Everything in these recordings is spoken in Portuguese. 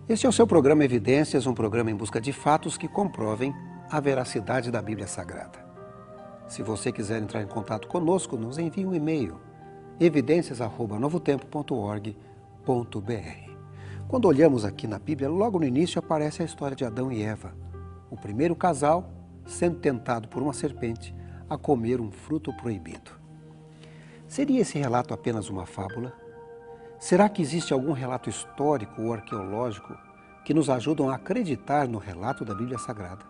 Este é o seu programa Evidências, um programa em busca de fatos que comprovem a veracidade da Bíblia Sagrada. Se você quiser entrar em contato conosco, nos envie um e-mail, evidências@novotempo.org.br. Quando olhamos aqui na Bíblia, logo no início aparece a história de Adão e Eva, o primeiro casal sendo tentado por uma serpente a comer um fruto proibido. Seria esse relato apenas uma fábula? Será que existe algum relato histórico ou arqueológico que nos ajudam a acreditar no relato da Bíblia Sagrada?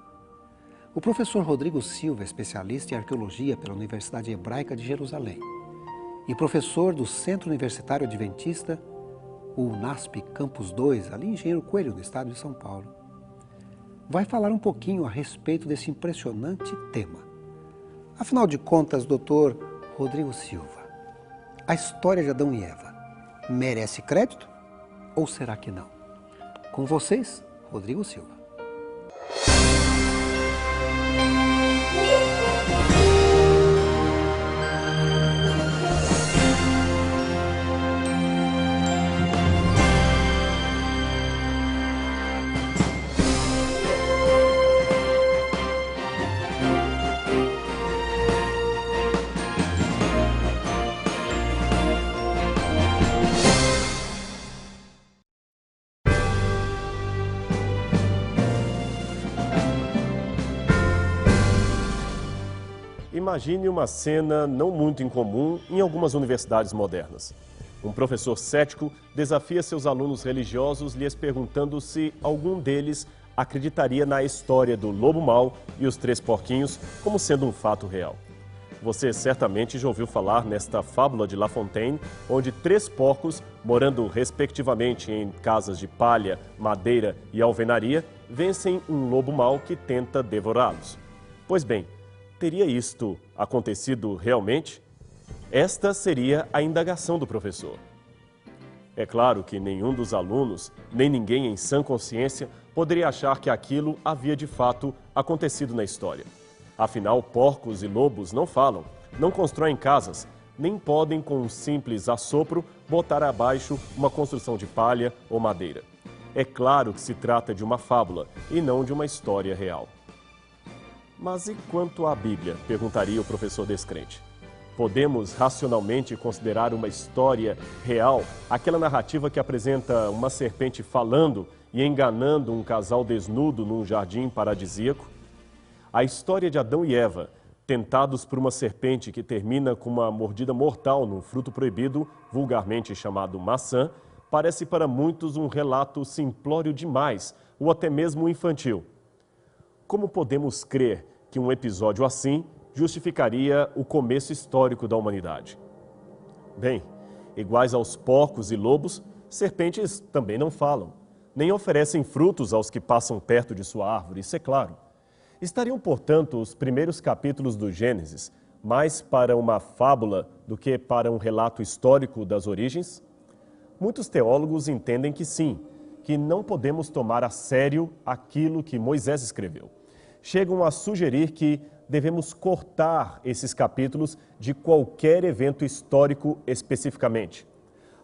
O professor Rodrigo Silva, especialista em arqueologia pela Universidade Hebraica de Jerusalém e professor do Centro Universitário Adventista, o UNASP Campus 2, ali em Engenheiro Coelho, no estado de São Paulo, vai falar um pouquinho a respeito desse impressionante tema. Afinal de contas, doutor Rodrigo Silva, a história de Adão e Eva merece crédito ou será que não? Com vocês, Rodrigo Silva. Imagine uma cena não muito incomum em algumas universidades modernas. Um professor cético desafia seus alunos religiosos lhes perguntando se algum deles acreditaria na história do lobo mau e os três porquinhos como sendo um fato real. Você certamente já ouviu falar nesta fábula de La Fontaine, onde três porcos, morando respectivamente em casas de palha, madeira e alvenaria, vencem um lobo mau que tenta devorá-los. Pois bem, teria isto acontecido realmente? Esta seria a indagação do professor. É claro que nenhum dos alunos, nem ninguém em sã consciência, poderia achar que aquilo havia de fato acontecido na história. Afinal, porcos e lobos não falam, não constroem casas, nem podem, com um simples assopro, botar abaixo uma construção de palha ou madeira. É claro que se trata de uma fábula e não de uma história real. Mas e quanto à Bíblia? Perguntaria o professor descrente. Podemos racionalmente considerar uma história real aquela narrativa que apresenta uma serpente falando e enganando um casal desnudo num jardim paradisíaco? A história de Adão e Eva, tentados por uma serpente que termina com uma mordida mortal num fruto proibido, vulgarmente chamado maçã, parece para muitos um relato simplório demais ou até mesmo infantil. Como podemos crer que um episódio assim justificaria o começo histórico da humanidade? Bem, iguais aos porcos e lobos, serpentes também não falam, nem oferecem frutos aos que passam perto de sua árvore, isso é claro. Estariam, portanto, os primeiros capítulos do Gênesis mais para uma fábula do que para um relato histórico das origens? Muitos teólogos entendem que sim, que não podemos tomar a sério aquilo que Moisés escreveu. Chegam a sugerir que devemos cortar esses capítulos de qualquer evento histórico especificamente.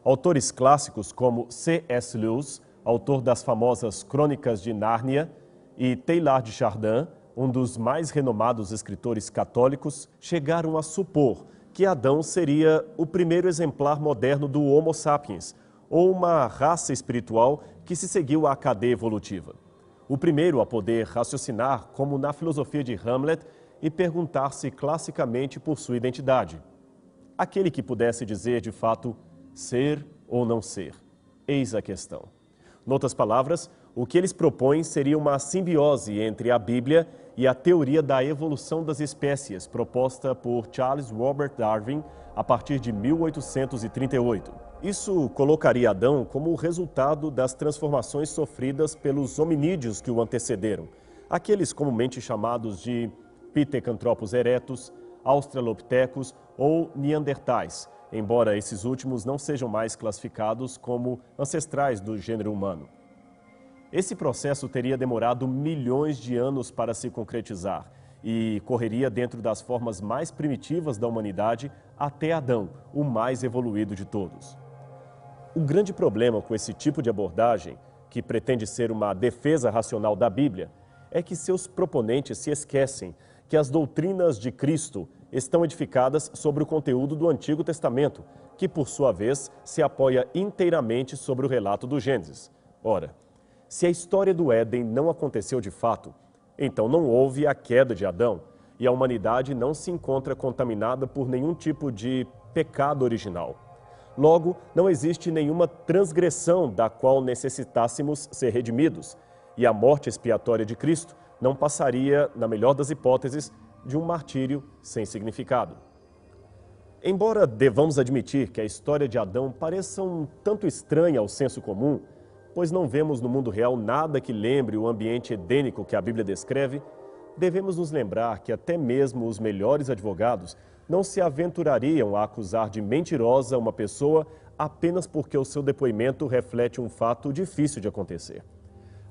Autores clássicos como C.S. Lewis, autor das famosas Crônicas de Nárnia, e Teilhard de Chardin, um dos mais renomados escritores católicos, chegaram a supor que Adão seria o primeiro exemplar moderno do Homo sapiens, ou uma raça espiritual que se seguiu à cadeia evolutiva. O primeiro a poder raciocinar, como na filosofia de Hamlet, e perguntar-se classicamente por sua identidade. Aquele que pudesse dizer, de fato, ser ou não ser. Eis a questão. Noutras palavras, o que eles propõem seria uma simbiose entre a Bíblia e a teoria da evolução das espécies, proposta por Charles Robert Darwin a partir de 1838. Isso colocaria Adão como o resultado das transformações sofridas pelos hominídeos que o antecederam, aqueles comumente chamados de Pithecanthropus erectus, Australopithecus ou Neandertais, embora esses últimos não sejam mais classificados como ancestrais do gênero humano. Esse processo teria demorado milhões de anos para se concretizar e correria dentro das formas mais primitivas da humanidade até Adão, o mais evoluído de todos. O grande problema com esse tipo de abordagem que pretende ser uma defesa racional da Bíblia, é que seus proponentes se esquecem que as doutrinas de Cristo estão edificadas sobre o conteúdo do Antigo Testamento, que, por sua vez, se apoia inteiramente sobre o relato do Gênesis. Ora, se a história do Éden não aconteceu de fato, então não houve a queda de Adão e a humanidade não se encontra contaminada por nenhum tipo de pecado original. Logo, não existe nenhuma transgressão da qual necessitássemos ser redimidos, e a morte expiatória de Cristo não passaria, na melhor das hipóteses, de um martírio sem significado. Embora devamos admitir que a história de Adão pareça um tanto estranha ao senso comum, pois não vemos no mundo real nada que lembre o ambiente edênico que a Bíblia descreve, devemos nos lembrar que até mesmo os melhores advogados não se aventurariam a acusar de mentirosa uma pessoa apenas porque o seu depoimento reflete um fato difícil de acontecer.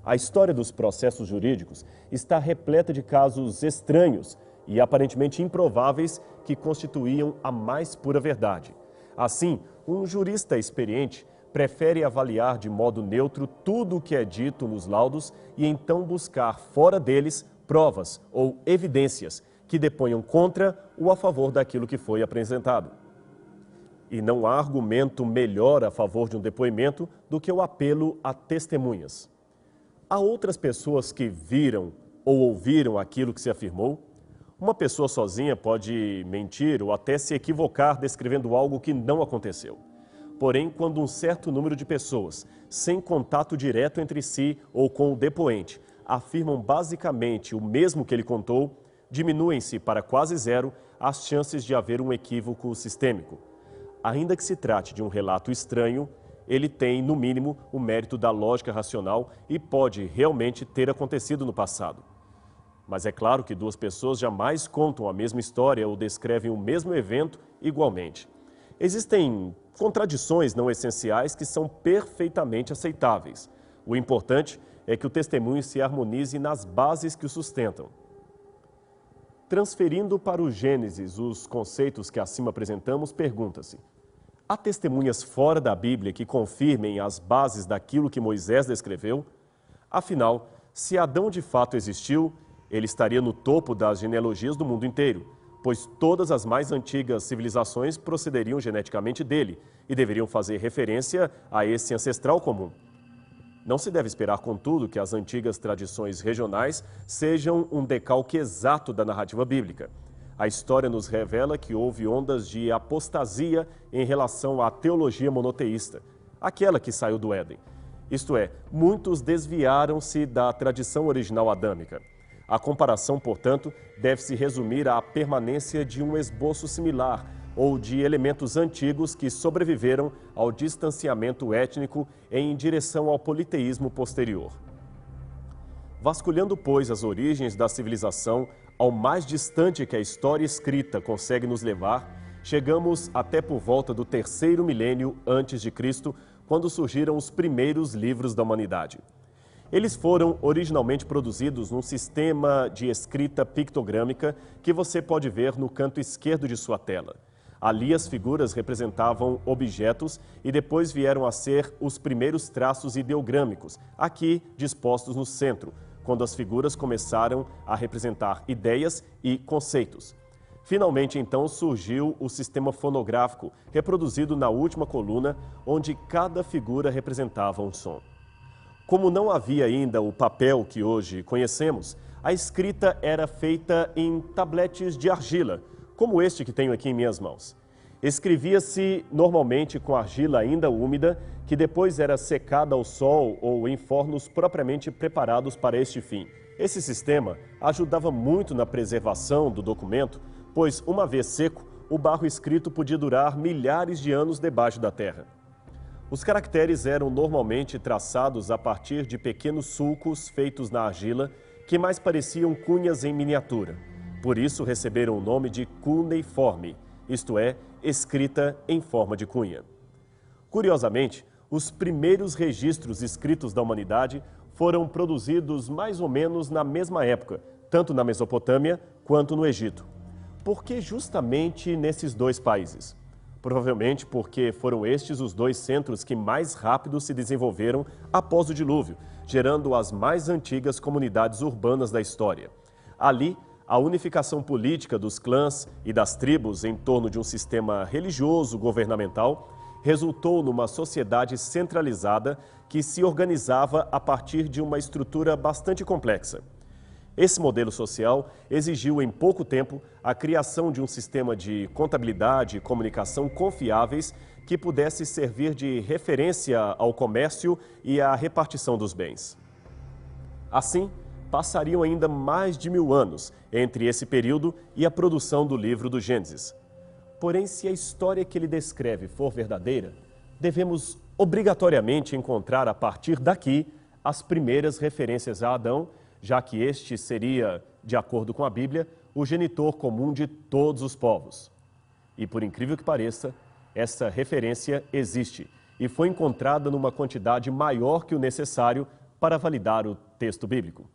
A história dos processos jurídicos está repleta de casos estranhos e aparentemente improváveis que constituíam a mais pura verdade. Assim, um jurista experiente prefere avaliar de modo neutro tudo o que é dito nos laudos e então buscar fora deles provas ou evidências que deponham contra ou a favor daquilo que foi apresentado. E não há argumento melhor a favor de um depoimento do que o apelo a testemunhas. Há outras pessoas que viram ou ouviram aquilo que se afirmou? Uma pessoa sozinha pode mentir ou até se equivocar descrevendo algo que não aconteceu. Porém, quando um certo número de pessoas, sem contato direto entre si ou com o depoente, afirmam basicamente o mesmo que ele contou, diminuem-se para quase zero as chances de haver um equívoco sistêmico. Ainda que se trate de um relato estranho, ele tem, no mínimo, o mérito da lógica racional e pode realmente ter acontecido no passado. Mas é claro que duas pessoas jamais contam a mesma história ou descrevem o mesmo evento igualmente. Existem contradições não essenciais que são perfeitamente aceitáveis. O importante é que o testemunho se harmonize nas bases que o sustentam. Transferindo para o Gênesis os conceitos que acima apresentamos, pergunta-se: há testemunhas fora da Bíblia que confirmem as bases daquilo que Moisés descreveu? Afinal, se Adão de fato existiu, ele estaria no topo das genealogias do mundo inteiro, pois todas as mais antigas civilizações procederiam geneticamente dele e deveriam fazer referência a esse ancestral comum. Não se deve esperar, contudo, que as antigas tradições regionais sejam um decalque exato da narrativa bíblica. A história nos revela que houve ondas de apostasia em relação à teologia monoteísta, aquela que saiu do Éden. Isto é, muitos desviaram-se da tradição original adâmica. A comparação, portanto, deve-se resumir à permanência de um esboço similar ou de elementos antigos que sobreviveram ao distanciamento étnico em direção ao politeísmo posterior. Vasculhando, pois, as origens da civilização, ao mais distante que a história escrita consegue nos levar, chegamos até por volta do 3º milênio antes de Cristo, quando surgiram os primeiros livros da humanidade. Eles foram originalmente produzidos num sistema de escrita pictogrâmica que você pode ver no canto esquerdo de sua tela. Ali as figuras representavam objetos e depois vieram a ser os primeiros traços ideogrâmicos, aqui dispostos no centro, quando as figuras começaram a representar ideias e conceitos. Finalmente, então, surgiu o sistema fonográfico, reproduzido na última coluna, onde cada figura representava um som. Como não havia ainda o papel que hoje conhecemos, a escrita era feita em tabletes de argila, como este que tenho aqui em minhas mãos. Escrevia-se normalmente com argila ainda úmida, que depois era secada ao sol ou em fornos propriamente preparados para este fim. Esse sistema ajudava muito na preservação do documento, pois, uma vez seco, o barro escrito podia durar milhares de anos debaixo da terra. Os caracteres eram normalmente traçados a partir de pequenos sulcos feitos na argila, que mais pareciam cunhas em miniatura. Por isso receberam o nome de cuneiforme, isto é, escrita em forma de cunha. Curiosamente, os primeiros registros escritos da humanidade foram produzidos mais ou menos na mesma época, tanto na Mesopotâmia quanto no Egito. Por que justamente nesses dois países? provavelmente porque foram estes os dois centros que mais rápido se desenvolveram após o dilúvio, gerando as mais antigas comunidades urbanas da história. Ali, a unificação política dos clãs e das tribos em torno de um sistema religioso governamental resultou numa sociedade centralizada que se organizava a partir de uma estrutura bastante complexa. Esse modelo social exigiu em pouco tempo a criação de um sistema de contabilidade e comunicação confiáveis que pudesse servir de referência ao comércio e à repartição dos bens. Assim, passariam ainda mais de 1000 anos entre esse período e a produção do livro do Gênesis. Porém, se a história que ele descreve for verdadeira, devemos obrigatoriamente encontrar a partir daqui as primeiras referências a Adão, já que este seria, de acordo com a Bíblia, o genitor comum de todos os povos. E por incrível que pareça, essa referência existe e foi encontrada numa quantidade maior que o necessário para validar o texto bíblico.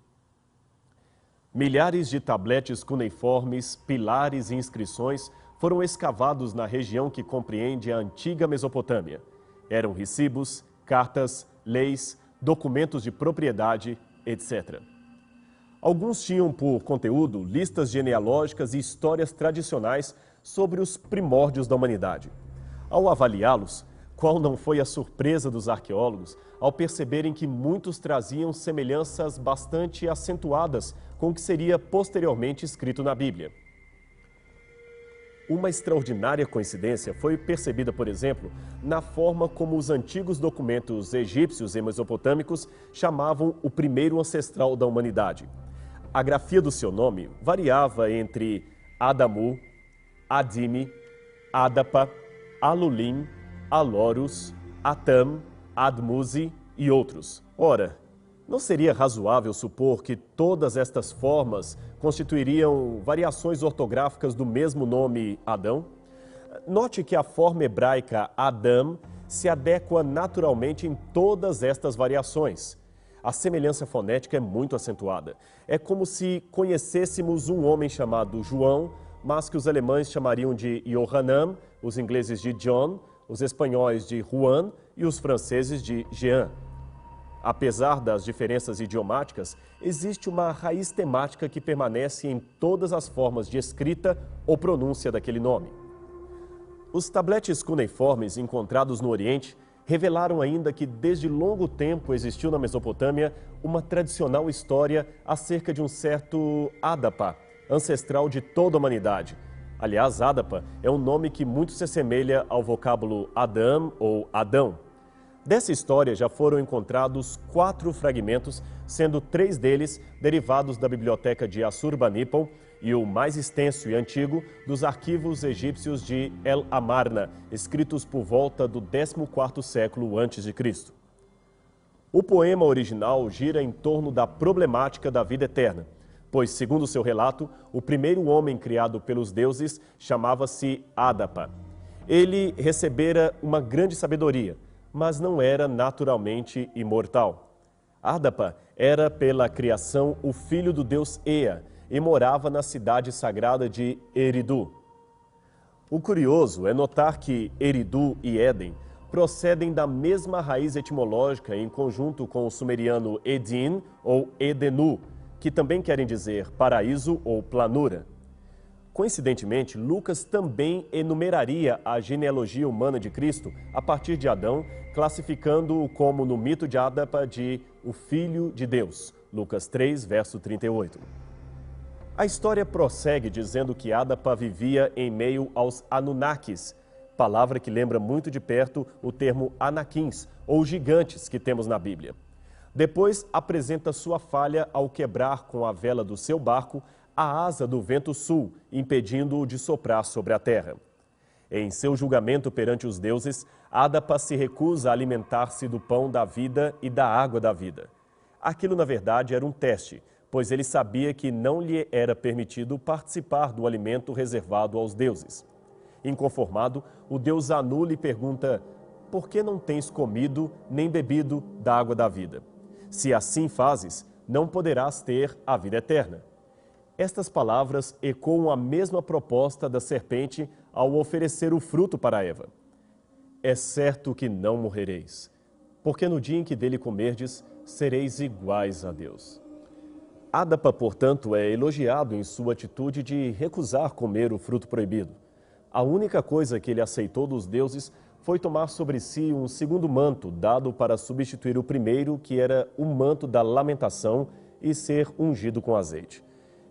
Milhares de tabletes cuneiformes, pilares e inscrições foram escavados na região que compreende a antiga Mesopotâmia. Eram recibos, cartas, leis, documentos de propriedade, etc. Alguns tinham por conteúdo listas genealógicas e histórias tradicionais sobre os primórdios da humanidade. Ao avaliá-los, qual não foi a surpresa dos arqueólogos ao perceberem que muitos traziam semelhanças bastante acentuadas com o que seria posteriormente escrito na Bíblia. Uma extraordinária coincidência foi percebida, por exemplo, na forma como os antigos documentos egípcios e mesopotâmicos chamavam o primeiro ancestral da humanidade. A grafia do seu nome variava entre Adamu, Adime, Adapa, Alulim, Alorus, Atam, Admuzi e outros. Ora, não seria razoável supor que todas estas formas constituiriam variações ortográficas do mesmo nome Adão? Note que a forma hebraica Adam se adequa naturalmente em todas estas variações. A semelhança fonética é muito acentuada. É como se conhecêssemos um homem chamado João, mas que os alemães chamariam de Johannan, os ingleses de John, os espanhóis de Juan e os franceses de Jean. Apesar das diferenças idiomáticas, existe uma raiz temática que permanece em todas as formas de escrita ou pronúncia daquele nome. Os tabletes cuneiformes encontrados no Oriente revelaram ainda que desde longo tempo existiu na Mesopotâmia uma tradicional história acerca de um certo Adapa, ancestral de toda a humanidade. Aliás, Adapa é um nome que muito se assemelha ao vocábulo Adam ou Adão. Dessa história já foram encontrados 4 fragmentos, sendo 3 deles derivados da biblioteca de Assurbanipal e o mais extenso e antigo dos arquivos egípcios de El Amarna, escritos por volta do 14º século a.C. O poema original gira em torno da problemática da vida eterna, pois, segundo seu relato, o primeiro homem criado pelos deuses chamava-se Adapa. Ele recebera uma grande sabedoria, mas não era naturalmente imortal. Adapa era, pela criação, o filho do deus Ea e morava na cidade sagrada de Eridu. O curioso é notar que Eridu e Éden procedem da mesma raiz etimológica em conjunto com o sumeriano Edin ou Edenu, que também querem dizer paraíso ou planura. Coincidentemente, Lucas também enumeraria a genealogia humana de Cristo a partir de Adão, classificando-o como, no mito de Adapa, de o Filho de Deus. Lucas 3, verso 38. A história prossegue dizendo que Adapa vivia em meio aos Anunnakis, palavra que lembra muito de perto o termo Anaquins, ou gigantes, que temos na Bíblia. Depois apresenta sua falha ao quebrar com a vela do seu barco a asa do vento sul, impedindo-o de soprar sobre a terra. Em seu julgamento perante os deuses, Adapa se recusa a alimentar-se do pão da vida e da água da vida. Aquilo, na verdade, era um teste, pois ele sabia que não lhe era permitido participar do alimento reservado aos deuses. Inconformado, o deus Anu lhe pergunta: por que não tens comido nem bebido da água da vida? Se assim fazes, não poderás ter a vida eterna. Estas palavras ecoam a mesma proposta da serpente ao oferecer o fruto para Eva. É certo que não morrereis, porque no dia em que dele comerdes, sereis iguais a Deus. Ádapa, portanto, é elogiado em sua atitude de recusar comer o fruto proibido. A única coisa que ele aceitou dos deuses foi tomar sobre si um segundo manto, dado para substituir o primeiro, que era o manto da lamentação, e ser ungido com azeite.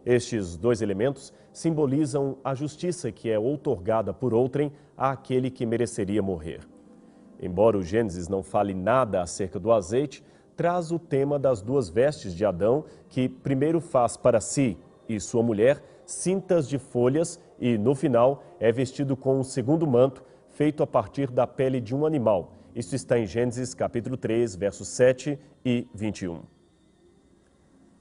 Estes dois elementos simbolizam a justiça que é outorgada por outrem àquele que mereceria morrer. Embora o Gênesis não fale nada acerca do azeite, traz o tema das duas vestes de Adão, que primeiro faz para si e sua mulher cintas de folhas e, no final, é vestido com um segundo manto, feito a partir da pele de um animal. Isso está em Gênesis capítulo 3, versos 7 e 21.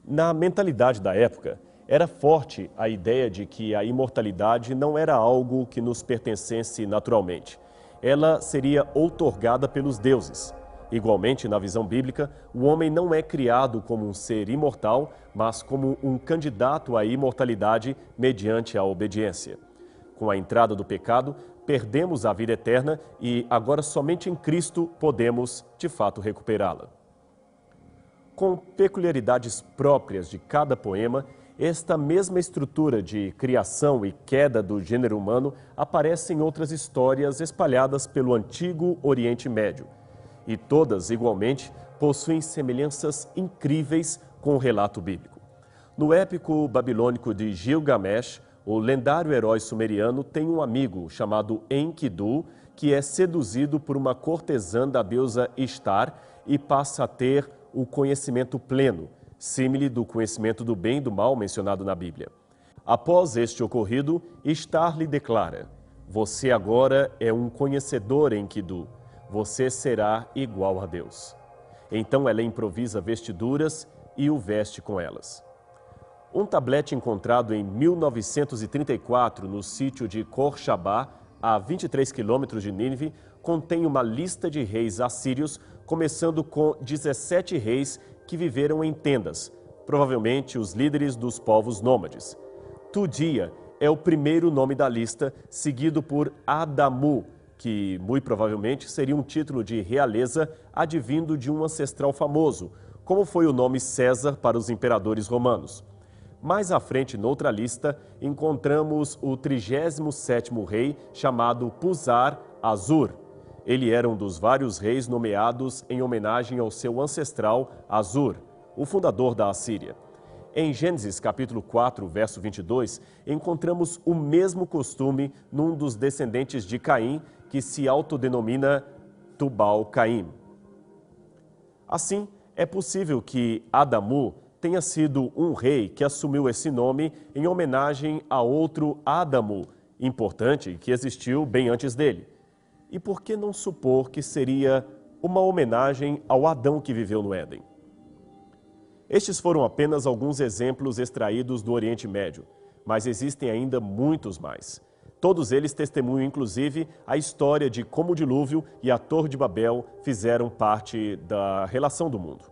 Na mentalidade da época, era forte a ideia de que a imortalidade não era algo que nos pertencesse naturalmente. Ela seria outorgada pelos deuses. Igualmente, na visão bíblica, o homem não é criado como um ser imortal, mas como um candidato à imortalidade mediante a obediência. Com a entrada do pecado, perdemos a vida eterna e agora somente em Cristo podemos, de fato, recuperá-la. Com peculiaridades próprias de cada poema, esta mesma estrutura de criação e queda do gênero humano aparece em outras histórias espalhadas pelo antigo Oriente Médio. E todas, igualmente, possuem semelhanças incríveis com o relato bíblico. No épico babilônico de Gilgamesh, o lendário herói sumeriano tem um amigo chamado Enkidu, que é seduzido por uma cortesã da deusa Ishtar e passa a ter o conhecimento pleno, símile do conhecimento do bem e do mal mencionado na Bíblia. Após este ocorrido, Ishtar lhe declara: "Você agora é um conhecedor, Enkidu. Você será igual a Deus." Então ela improvisa vestiduras e o veste com elas. Um tablete encontrado em 1934 no sítio de Khor-Shabba, a 23 quilômetros de Nínive, contém uma lista de reis assírios, começando com 17 reis que viveram em tendas, provavelmente os líderes dos povos nômades. Tudia é o primeiro nome da lista, seguido por Adamu, que muito provavelmente seria um título de realeza advindo de um ancestral famoso, como foi o nome César para os imperadores romanos. Mais à frente, noutra lista, encontramos o 37º rei, chamado Puzar-Azur. Ele era um dos vários reis nomeados em homenagem ao seu ancestral Azur, o fundador da Assíria. Em Gênesis capítulo 4, verso 22, encontramos o mesmo costume num dos descendentes de Caim, que se autodenomina Tubal-Caim. Assim, é possível que Adamu tenha sido um rei que assumiu esse nome em homenagem a outro Adamu, importante, que existiu bem antes dele. E por que não supor que seria uma homenagem ao Adão que viveu no Éden? Estes foram apenas alguns exemplos extraídos do Oriente Médio, mas existem ainda muitos mais. Todos eles testemunham, inclusive, a história de como o dilúvio e a Torre de Babel fizeram parte da relação do mundo.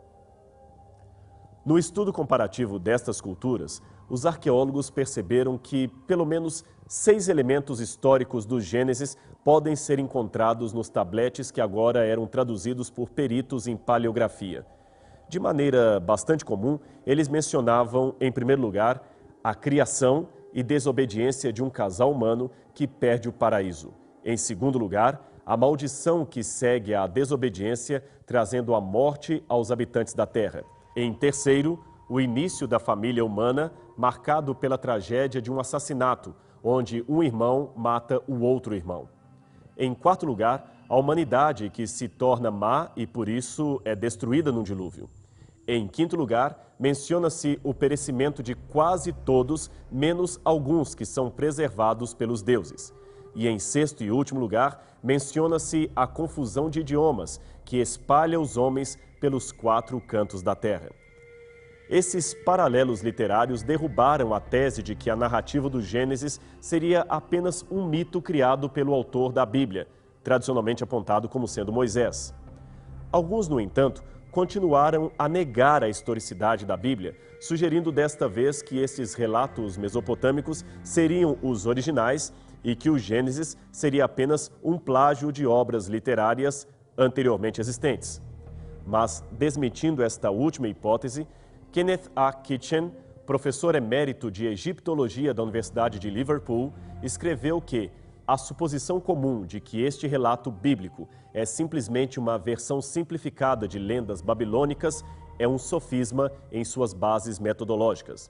No estudo comparativo destas culturas, os arqueólogos perceberam que pelo menos 6 elementos históricos do Gênesis podem ser encontrados nos tabletes que agora eram traduzidos por peritos em paleografia. De maneira bastante comum, eles mencionavam, em primeiro lugar, a criação e desobediência de um casal humano que perde o paraíso. Em segundo lugar, a maldição que segue à desobediência, trazendo a morte aos habitantes da terra. Em terceiro, o início da família humana, marcado pela tragédia de um assassinato, onde um irmão mata o outro irmão. Em quarto lugar, a humanidade que se torna má e por isso é destruída num dilúvio. Em quinto lugar, menciona-se o perecimento de quase todos, menos alguns que são preservados pelos deuses. E em sexto e último lugar, menciona-se a confusão de idiomas, que espalha os homens pelos 4 cantos da terra. Esses paralelos literários derrubaram a tese de que a narrativa do Gênesis seria apenas um mito criado pelo autor da Bíblia, tradicionalmente apontado como sendo Moisés. Alguns, no entanto, continuaram a negar a historicidade da Bíblia, sugerindo desta vez que esses relatos mesopotâmicos seriam os originais e que o Gênesis seria apenas um plágio de obras literárias anteriormente existentes. Mas, desmentindo esta última hipótese, Kenneth A. Kitchen, professor emérito de egiptologia da Universidade de Liverpool, escreveu que a suposição comum de que este relato bíblico é simplesmente uma versão simplificada de lendas babilônicas é um sofisma em suas bases metodológicas.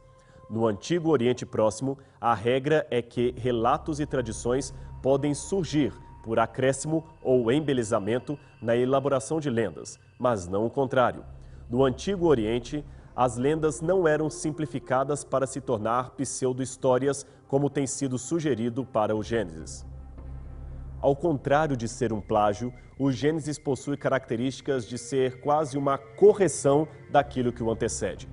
No Antigo Oriente Próximo, a regra é que relatos e tradições podem surgir por acréscimo ou embelezamento na elaboração de lendas, mas não o contrário. No Antigo Oriente, as lendas não eram simplificadas para se tornar pseudo-histórias, como tem sido sugerido para o Gênesis. Ao contrário de ser um plágio, o Gênesis possui características de ser quase uma correção daquilo que o antecede.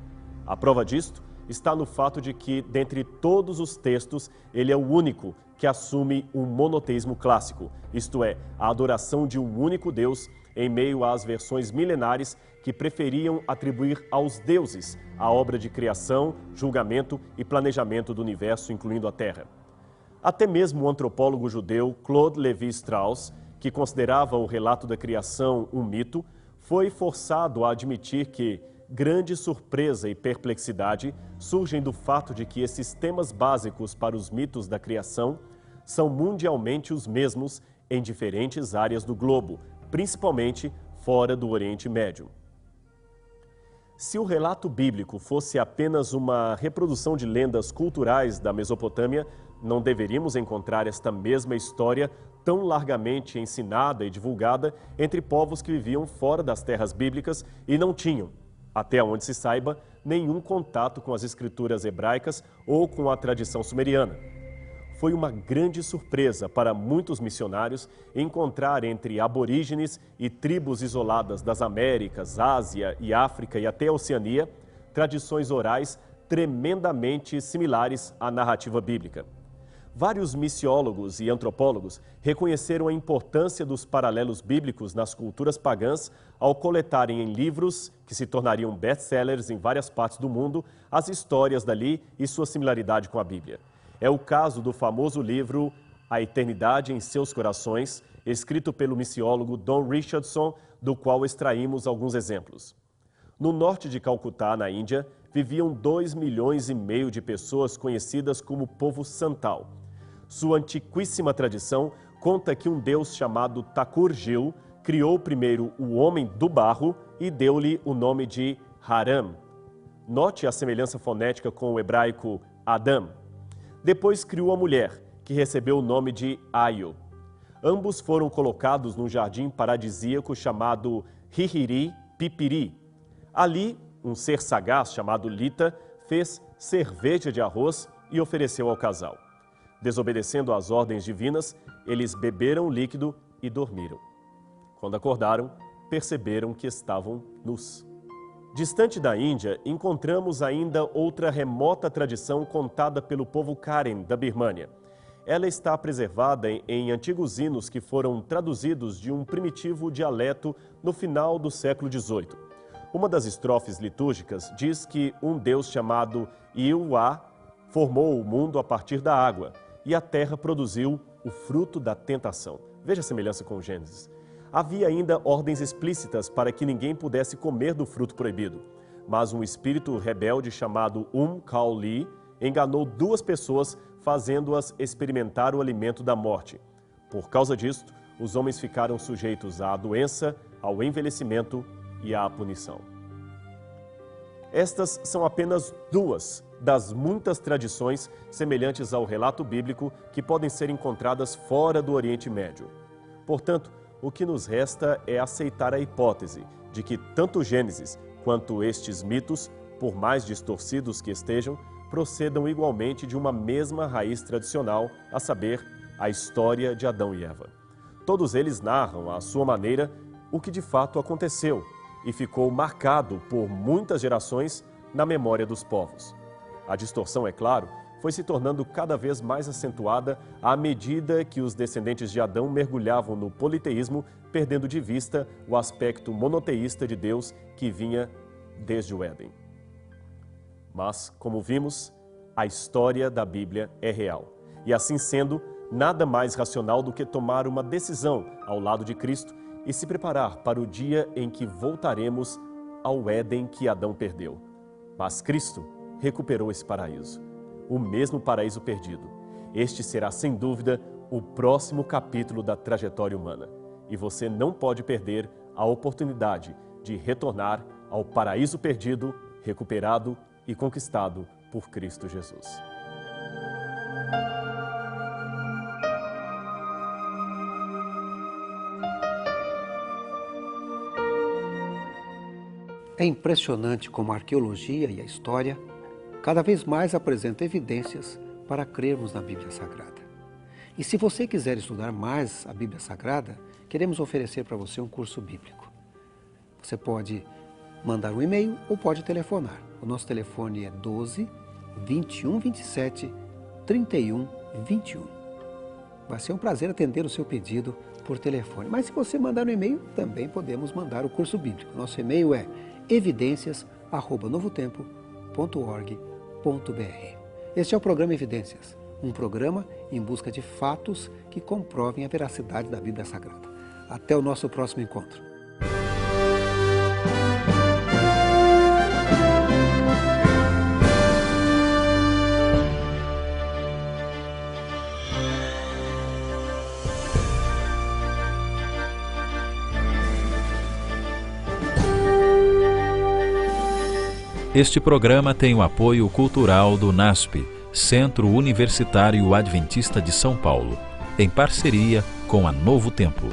A prova disto está no fato de que, dentre todos os textos, ele é o único que assume um monoteísmo clássico, isto é, a adoração de um único Deus, em meio às versões milenares que preferiam atribuir aos deuses a obra de criação, julgamento e planejamento do universo, incluindo a Terra. Até mesmo o antropólogo judeu Claude Lévi-Strauss, que considerava o relato da criação um mito, foi forçado a admitir que grande surpresa e perplexidade surgem do fato de que esses temas básicos para os mitos da criação são mundialmente os mesmos em diferentes áreas do globo, principalmente fora do Oriente Médio. Se o relato bíblico fosse apenas uma reprodução de lendas culturais da Mesopotâmia, não deveríamos encontrar esta mesma história tão largamente ensinada e divulgada entre povos que viviam fora das terras bíblicas e não tinham, até onde se saiba, nenhum contato com as escrituras hebraicas ou com a tradição sumeriana. Foi uma grande surpresa para muitos missionários encontrar entre aborígenes e tribos isoladas das Américas, Ásia e África e até a Oceania, tradições orais tremendamente similares à narrativa bíblica. Vários missiólogos e antropólogos reconheceram a importância dos paralelos bíblicos nas culturas pagãs ao coletarem em livros, que se tornariam best-sellers em várias partes do mundo, as histórias dali e sua similaridade com a Bíblia. É o caso do famoso livro A Eternidade em Seus Corações, escrito pelo missiólogo Don Richardson, do qual extraímos alguns exemplos. No norte de Calcutá, na Índia, viviam 2,5 milhões de pessoas conhecidas como povo Santal. Sua antiquíssima tradição conta que um deus chamado Thakur-Gil criou primeiro o homem do barro e deu-lhe o nome de Haram. Note a semelhança fonética com o hebraico Adam. Depois criou a mulher, que recebeu o nome de Aio. Ambos foram colocados num jardim paradisíaco chamado Hihiri-Pipiri. Ali, um ser sagaz chamado Lita fez cerveja de arroz e ofereceu ao casal. Desobedecendo às ordens divinas, eles beberam o líquido e dormiram. Quando acordaram, perceberam que estavam nus. Distante da Índia, encontramos ainda outra remota tradição contada pelo povo Karen da Birmânia. Ela está preservada em antigos hinos que foram traduzidos de um primitivo dialeto no final do século XVIII. Uma das estrofes litúrgicas diz que um deus chamado Iuá formou o mundo a partir da água e a terra produziu o fruto da tentação. Veja a semelhança com o Gênesis. Havia ainda ordens explícitas para que ninguém pudesse comer do fruto proibido, mas um espírito rebelde chamado Kaoli enganou 2 pessoas, fazendo-as experimentar o alimento da morte. Por causa disto, os homens ficaram sujeitos à doença, ao envelhecimento e à punição. Estas são apenas 2 das muitas tradições semelhantes ao relato bíblico que podem ser encontradas fora do Oriente Médio. Portanto, o que nos resta é aceitar a hipótese de que tanto o Gênesis quanto estes mitos, por mais distorcidos que estejam, procedam igualmente de uma mesma raiz tradicional, a saber, a história de Adão e Eva. Todos eles narram, à sua maneira, o que de fato aconteceu e ficou marcado por muitas gerações na memória dos povos. A distorção, é claro, foi se tornando cada vez mais acentuada à medida que os descendentes de Adão mergulhavam no politeísmo, perdendo de vista o aspecto monoteísta de Deus que vinha desde o Éden. Mas, como vimos, a história da Bíblia é real. E assim sendo, nada mais racional do que tomar uma decisão ao lado de Cristo e se preparar para o dia em que voltaremos ao Éden que Adão perdeu. Mas Cristo recuperou esse paraíso, o mesmo paraíso perdido. Este será, sem dúvida, o próximo capítulo da trajetória humana. E você não pode perder a oportunidade de retornar ao paraíso perdido, recuperado e conquistado por Cristo Jesus. É impressionante como a arqueologia e a história cada vez mais apresentam evidências para crermos na Bíblia Sagrada. E se você quiser estudar mais a Bíblia Sagrada, queremos oferecer para você um curso bíblico. Você pode mandar um e-mail ou pode telefonar. O nosso telefone é 12 21 27 31 21. Vai ser um prazer atender o seu pedido por telefone. Mas se você mandar um e-mail, também podemos mandar o curso bíblico. Nosso e-mail é evidências@novotempo.org.br. Este é o programa Evidências, um programa em busca de fatos que comprovem a veracidade da Bíblia Sagrada. Até o nosso próximo encontro. Este programa tem o apoio cultural do NASP, Centro Universitário Adventista de São Paulo, em parceria com a Novo Tempo.